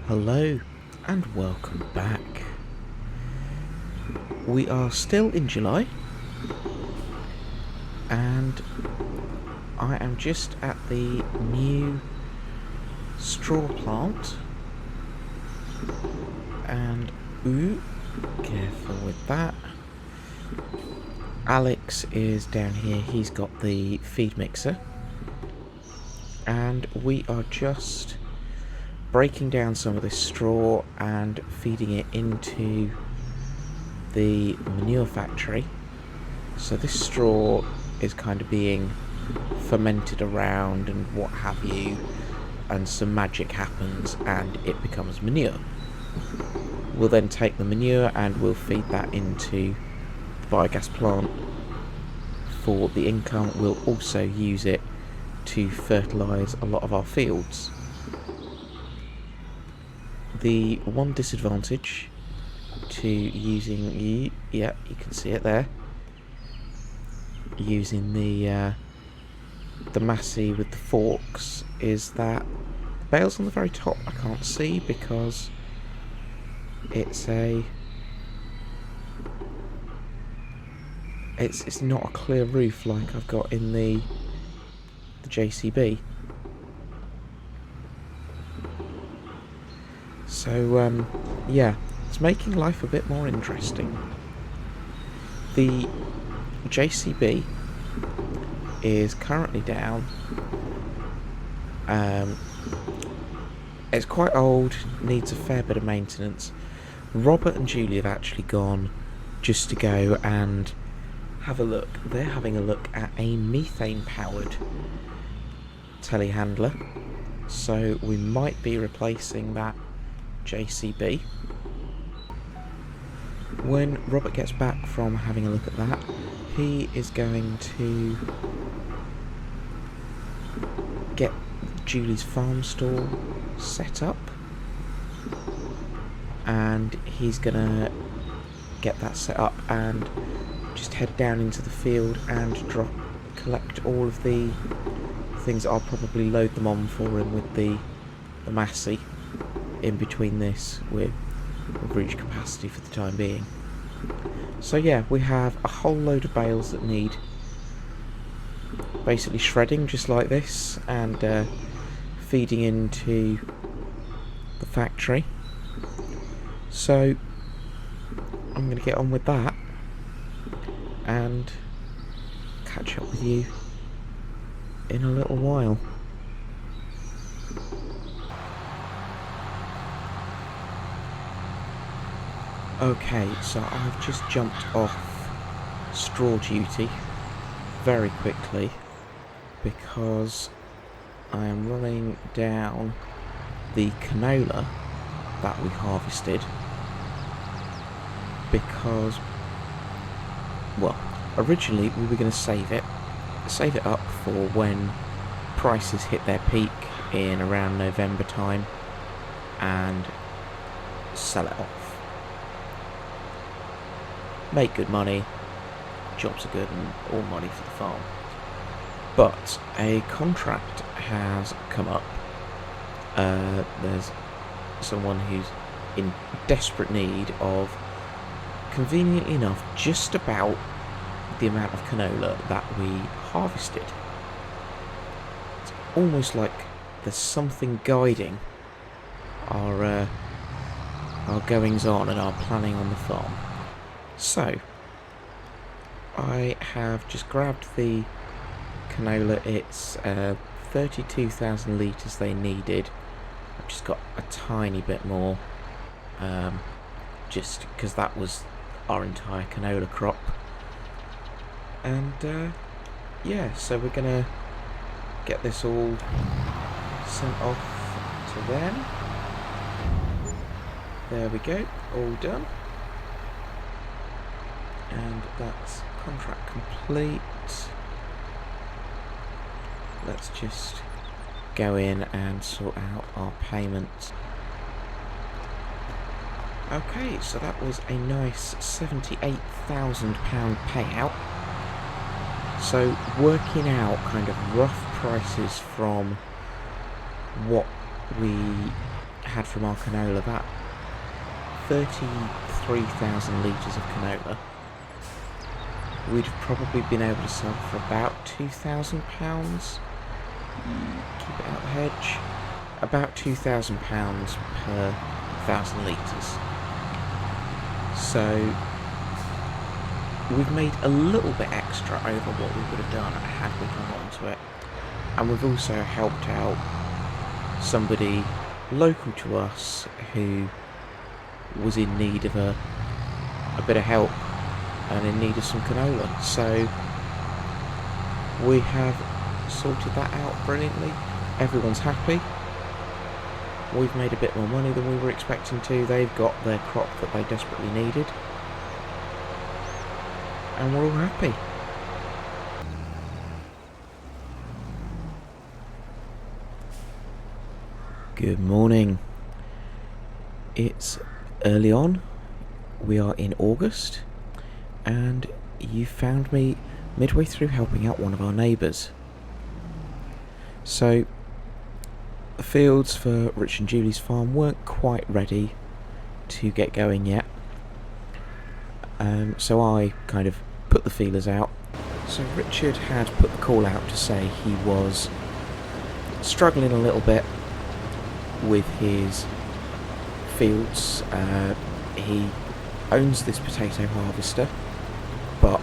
Hello and welcome back. We are still in July and I am just at the new straw plant and careful with that. Alex is down here, he's got the feed mixer and we are just breaking down some of this straw and feeding it into the manure factory. So this straw is kind of being fermented around and what have you, and some magic happens and it becomes manure. We'll then take the manure and we'll feed that into the biogas plant for the income. We'll also use it to fertilise a lot of our fields. The one disadvantage to using, you can see it there, using the Massey with the forks is that the bales on the very top I can't see because it's not a clear roof like I've got in the JCB. So yeah, it's making life a bit more interesting. The JCB is currently down. It's quite old, needs a fair bit of maintenance. Robert and Julie have actually gone just to go and have a look. They're having a look at a methane powered telehandler, so we might be replacing that JCB. When Robert gets back from having a look at that, he is going to get Julie's farm stall set up and he's gonna get that set up and just head down into the field and collect all of the things. I'll probably load them on for him with the Massey. In between this, we've reached capacity for the time being. So yeah, we have a whole load of bales that need basically shredding just like this and feeding into the factory. So I'm going to get on with that and catch up with you in a little while. Okay, so I've just jumped off straw duty very quickly because I am running down the canola that we harvested because, well, originally we were going to save it up for when prices hit their peak in around November time and sell it off. Make good money, jobs are good and all money for the farm. But a contract has come up. There's someone who's in desperate need of, conveniently enough, just about the amount of canola that we harvested. It's almost like there's something guiding our goings on and our planning on the farm. So, I have just grabbed the canola. It's 32,000 litres they needed. I've just got a tiny bit more, just because that was our entire canola crop. And yeah, so we're going to get this all sent off to them. There we go, all done. And that's contract complete. Let's just go in and sort out our payments. Okay, so that was a nice £78,000 payout. So working out kind of rough prices from what we had from our canola, that 33,000 litres of canola, we'd have probably been able to sell for about £2,000. Keep it out the hedge. About £2,000 per 1,000 litres. So we've made a little bit extra over what we would have done had we gone on to it. And we've also helped out somebody local to us who was in need of a bit of help and in need of some canola. So we have sorted that out brilliantly. Everyone's happy. We've made a bit more money than we were expecting to. They've got their crop that they desperately needed. And we're all happy. Good morning. It's early on. We are in August. And you found me midway through helping out one of our neighbours. So the fields for Rich and Julie's farm weren't quite ready to get going yet. So I kind of put the feelers out. So Richard had put the call out to say he was struggling a little bit with his fields. He owns this potato harvester, but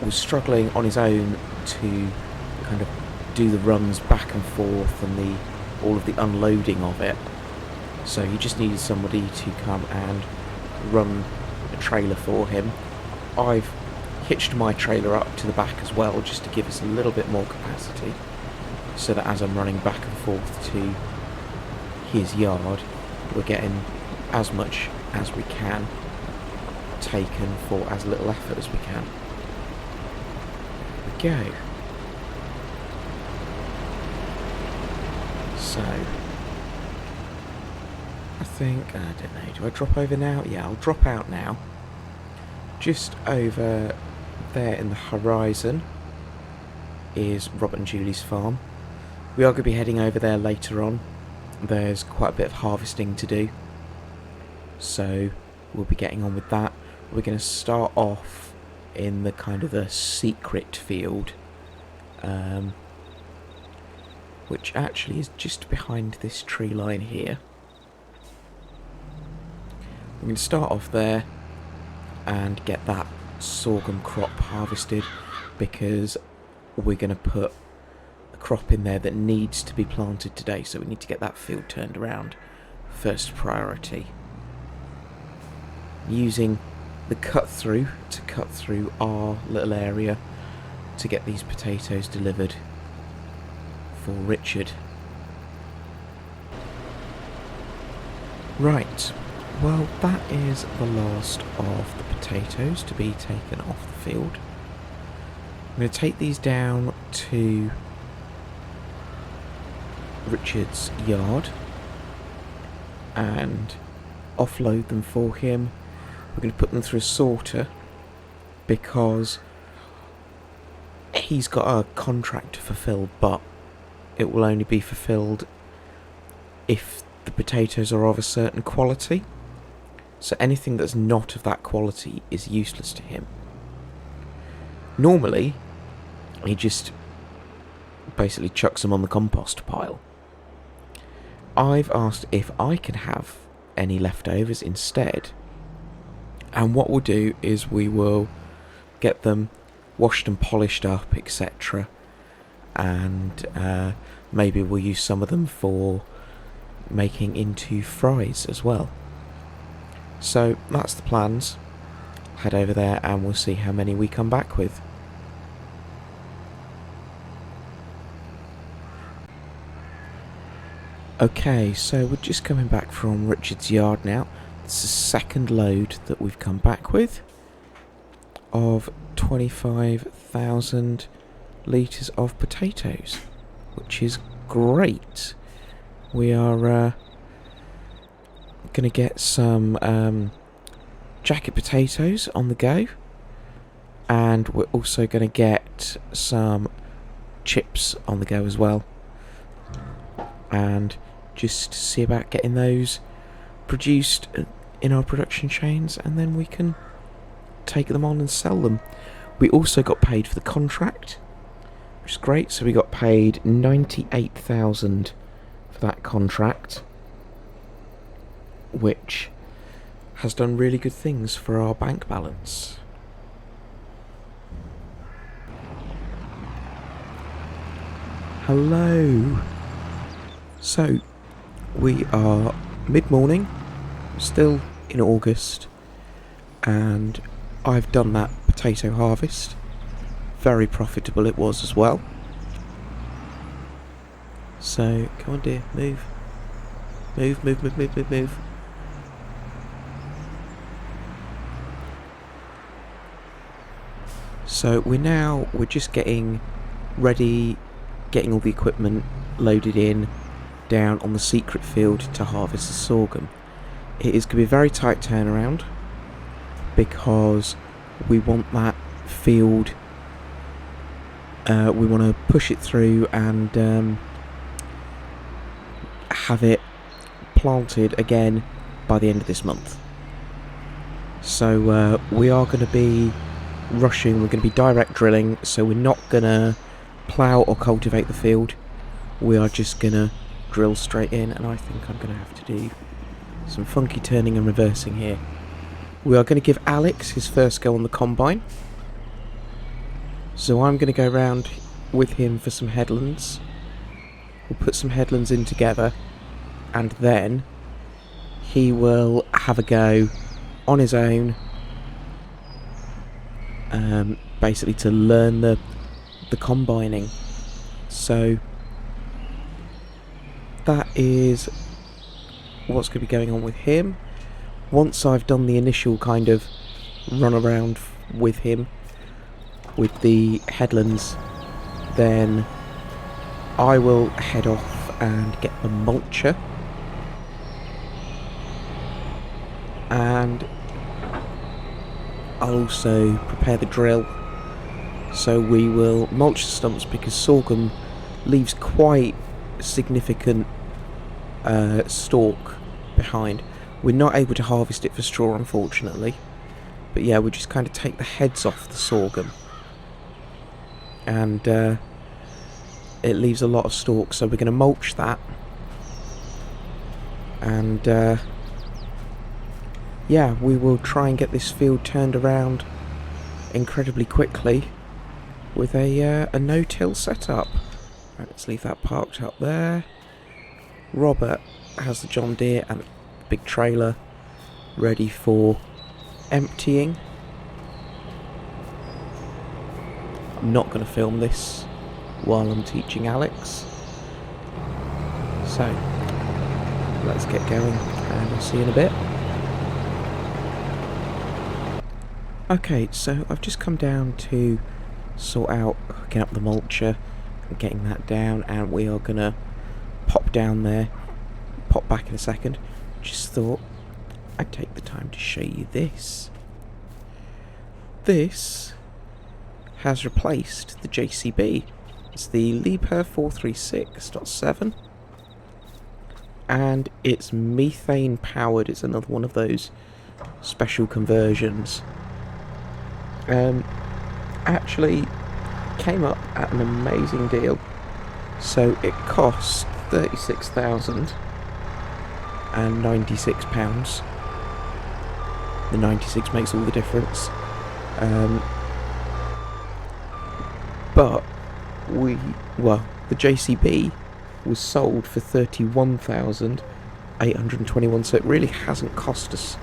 was struggling on his own to kind of do the runs back and forth and all of the unloading of it. So he just needed somebody to come and run a trailer for him. I've hitched my trailer up to the back as well, just to give us a little bit more capacity, so that as I'm running back and forth to his yard, we're getting as much as we can taken for as little effort as we can. There we go. So I think, I don't know, do I drop over now? Yeah, I'll drop out now. Just over there in the horizon is Robert and Julie's farm. We are going to be heading over there later on. There's quite a bit of harvesting to do, so we'll be getting on with that. We're going to start off in the kind of the secret field, which actually is just behind this tree line here. We're going to start off there and get that sorghum crop harvested, because we're going to put a crop in there that needs to be planted today, so we need to get that field turned around first priority. Using the cut through to cut through our little area to get these potatoes delivered for Richard. Right, well, that is the last of the potatoes to be taken off the field. I'm going to take these down to Richard's yard and offload them for him. We're going to put them through a sorter, because he's got a contract to fulfill, but it will only be fulfilled if the potatoes are of a certain quality. So anything that's not of that quality is useless to him. Normally, he just basically chucks them on the compost pile. I've asked if I can have any leftovers instead, and what we'll do is we will get them washed and polished up, etc., and maybe we'll use some of them for making into fries as well. So that's the plans. Head over there and we'll see how many we come back with. Okay, so we're just coming back from Richard's yard now. This is the second load that we've come back with of 25,000 litres of potatoes, which is great. We are going to get some jacket potatoes on the go, and we're also going to get some chips on the go as well. And just see about getting those produced in our production chains, and then we can take them on and sell them. We also got paid for the contract, which is great. So we got paid 98,000 for that contract, which has done really good things for our bank balance. Hello. So we are mid-morning, still in August, and I've done that potato harvest. Very profitable it was as well. So come on dear, move. Move. So we're just getting ready, getting all the equipment loaded in down on the secret field to harvest the sorghum. It is going to be a very tight turnaround because we want that field, we want to push it through and have it planted again by the end of this month. So we are going to be rushing, we're going to be direct drilling, so we're not going to plough or cultivate the field. We are just going to drill straight in, and I think I'm going to have to do some funky turning and reversing here. We are going to give Alex his first go on the combine, so I'm going to go around with him for some headlands. We'll put some headlands in together, and then he will have a go on his own, basically to learn the combining. So that is what's going to be going on with him. Once I've done the initial kind of run around with him with the headlands, then I will head off and get the mulcher, and I'll also prepare the drill. So we will mulch the stumps because sorghum leaves quite significant stalk behind. We're not able to harvest it for straw, unfortunately, but yeah, we just kind of take the heads off the sorghum, and it leaves a lot of stalk, so we're going to mulch that, and yeah, we will try and get this field turned around incredibly quickly with a no-till setup. Right, let's leave that parked up there. Robert has the John Deere and the big trailer ready for emptying. I'm not going to film this while I'm teaching Alex, so let's get going and I'll see you in a bit. Okay, so I've just come down to sort out hooking up the mulcher and getting that down, and we are gonna pop down there, pop back in a second. Just thought I'd take the time to show you this. This has replaced the JCB. It's the Liebherr 436.7, and it's methane powered. It's another one of those special conversions. Actually came up at an amazing deal. So it cost £36,096. The 96 makes all the difference. But the JCB was sold for 31,821, so it really hasn't cost us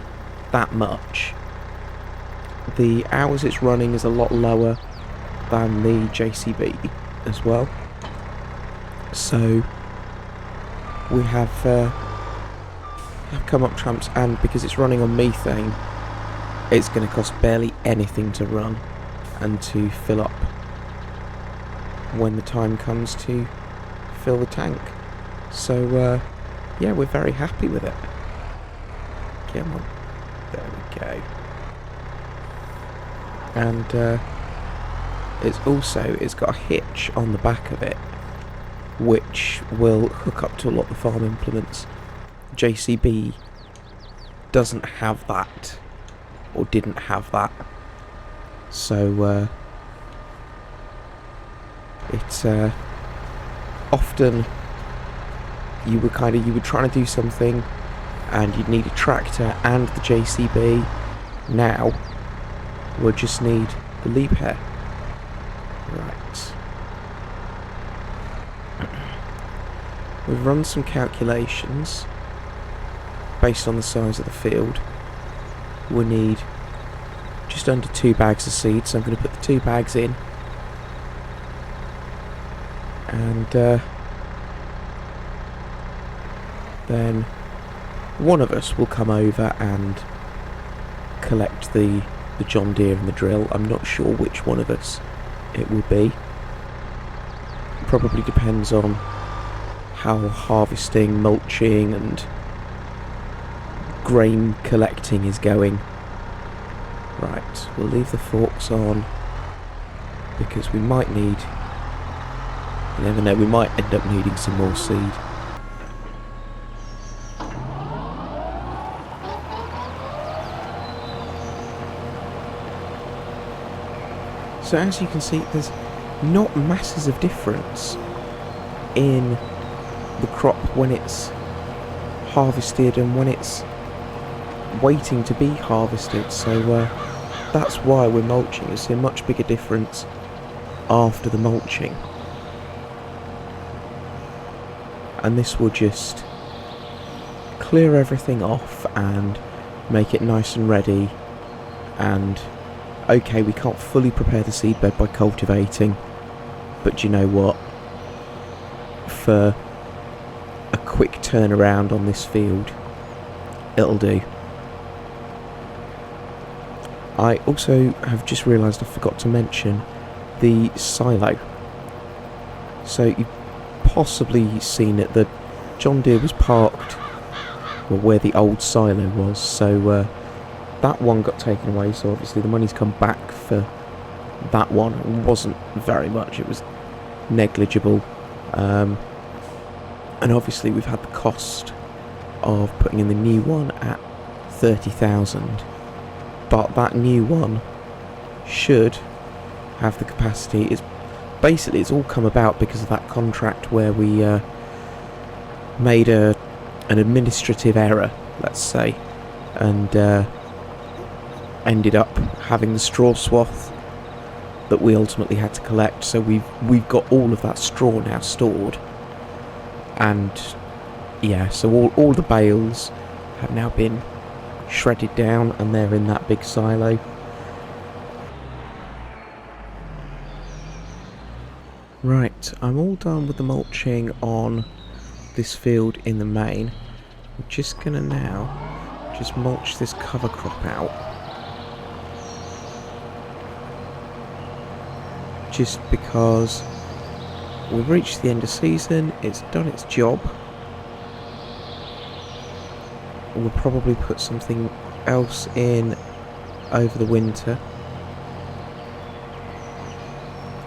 that much. The hours it's running is a lot lower than the JCB as well. So we have come up trumps, and because it's running on methane, it's going to cost barely anything to run and to fill up when the time comes to fill the tank. So yeah, we're very happy with it. Come on, there we go. And it's got a hitch on the back of it, which will hook up to a lot of the farm implements. JCB doesn't have that, or didn't have that, so it's often you were trying to do something and you'd need a tractor and the JCB. Now we'll just need the leap hair. Right. We've run some calculations based on the size of the field. We need just under 2 bags of seed, so I'm going to put the 2 bags in, and then one of us will come over and collect the John Deere and the drill. I'm not sure which one of us it will be. Probably depends on how harvesting, mulching and grain collecting is going. Right, we'll leave the forks on because we might need, you never know, we might end up needing some more seed. So as you can see, there's not masses of difference in the crop when it's harvested and when it's waiting to be harvested, so that's why we're mulching. You see a much bigger difference after the mulching, and this will just clear everything off and make it nice and ready. And okay, we can't fully prepare the seedbed by cultivating, but you know what, for a quick turnaround on this field, it'll do. I also have just realised I forgot to mention the silo. So you've possibly seen it, the John Deere was parked where the old silo was, so that one got taken away, so obviously the money's come back for that one. It wasn't very much, it was negligible, and obviously we've had the cost of putting in the new one at 30,000, but that new one should have the capacity. It's all come about because of that contract where we made an administrative error, let's say, and ended up having the straw swath that we ultimately had to collect. So we've got all of that straw now stored, and yeah, so all the bales have now been shredded down and they're in that big silo. Right, I'm all done with the mulching on this field in the main. I'm just gonna now just mulch this cover crop out, just because we've reached the end of season, it's done its job. We'll probably put something else in over the winter,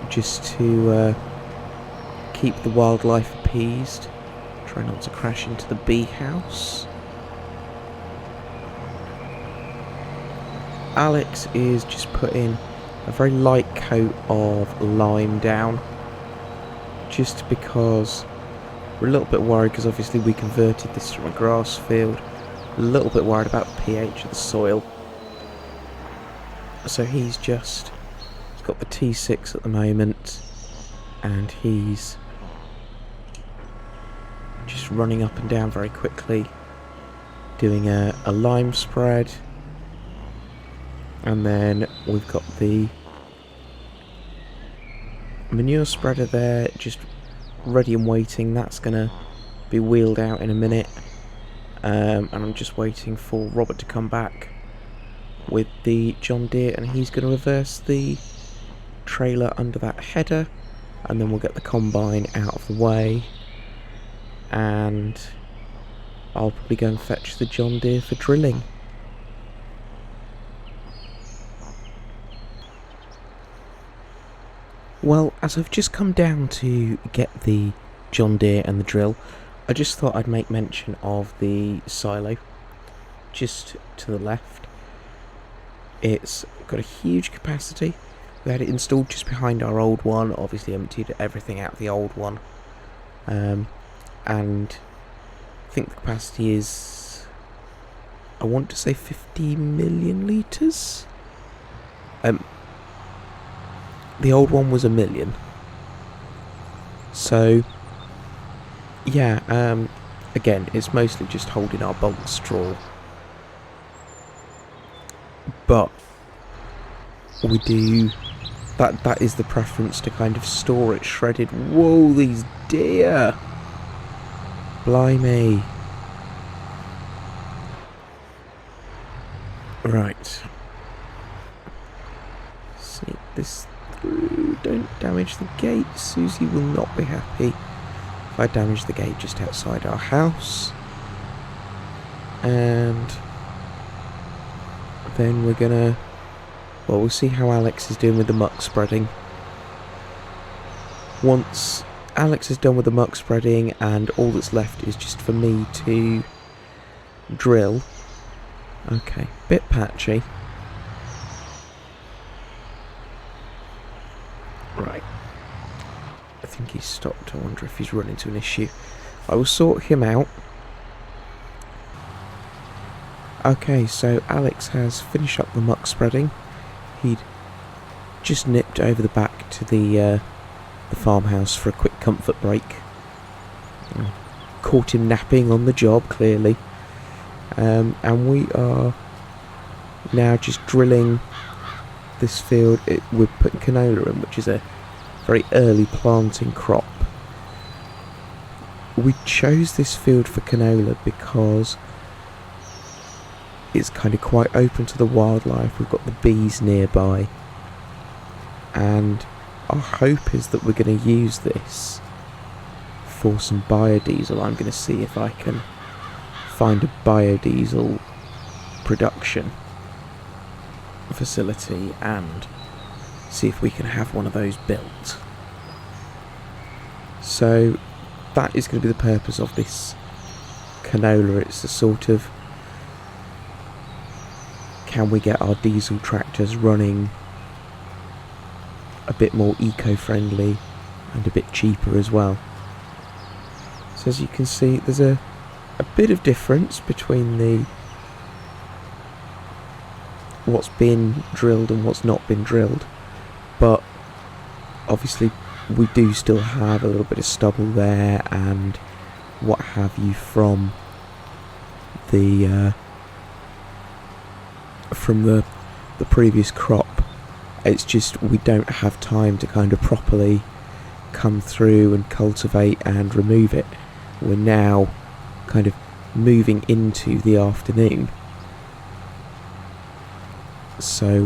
just to keep the wildlife appeased. Try not to crash into the bee house. Alex is just putting a very light coat of lime down, just because we're a little bit worried, because obviously we converted this from a grass field. A little bit worried about the pH of the soil, so he's got the T6 at the moment, and he's just running up and down very quickly, doing a lime spread. And then we've got the manure spreader there, just ready and waiting. That's gonna be wheeled out in a minute. And I'm just waiting for Robert to come back with the John Deere, and he's going to reverse the trailer under that header, and then we'll get the combine out of the way, and I'll probably go and fetch the John Deere for drilling. Well, as I've just come down to get the John Deere and the drill, I just thought I'd make mention of the silo just to the left. It's got a huge capacity. We had it installed just behind our old one, obviously emptied everything out of the old one, and I think the capacity is, I want to say 50 million litres. The old one was 1 million. So yeah, again, it's mostly just holding our bulk straw, but we do that is the preference, to kind of store it shredded. Whoa, these deer! Blimey. Right. Sneak this through. Don't damage the gate. Susie will not be happy if I damage the gate just outside our house. And then we're gonna... well, we'll see how Alex is doing with the muck spreading. Once Alex is done with the muck spreading and all that's left is just for me to drill. Okay, bit patchy. Right. I think he's stopped. I wonder if he's run into an issue. I will sort him out. Okay, so Alex has finished up the muck spreading. He'd just nipped over the back to the farmhouse for a quick comfort break. Caught him napping on the job, clearly. And we are now just drilling this field. We're putting canola in, which is a very early planting crop. We chose this field for canola because it's kind of quite open to the wildlife. We've got the bees nearby, and our hope is that we're going to use this for some biodiesel. I'm going to see if I can find a biodiesel production facility and see if we can have one of those built. So that is going to be the purpose of this canola. It's the sort of, can we get our diesel tractors running a bit more eco-friendly and a bit cheaper as well. So as you can see, there's a bit of difference between the what's been drilled and what's not been drilled, but obviously we do still have a little bit of stubble there and what have you from the previous crop. It's just we don't have time to kind of properly come through and cultivate and remove it. We're now kind of moving into the afternoon, so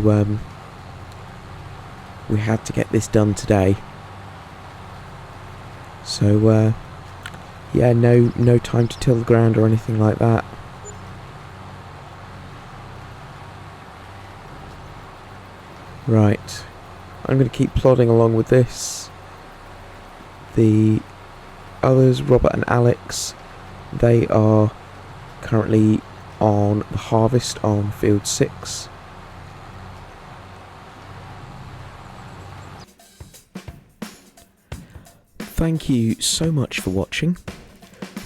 we had to get this done today. So yeah, no time to till the ground or anything like that. Right, I'm going to keep plodding along with this. The others, Robert and Alex, they are currently on the harvest on field 6. Thank you so much for watching.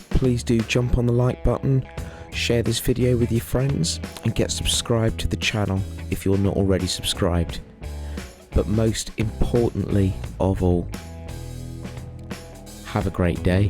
Please do jump on the like button, share this video with your friends, and get subscribed to the channel if you're not already subscribed. But most importantly of all, have a great day.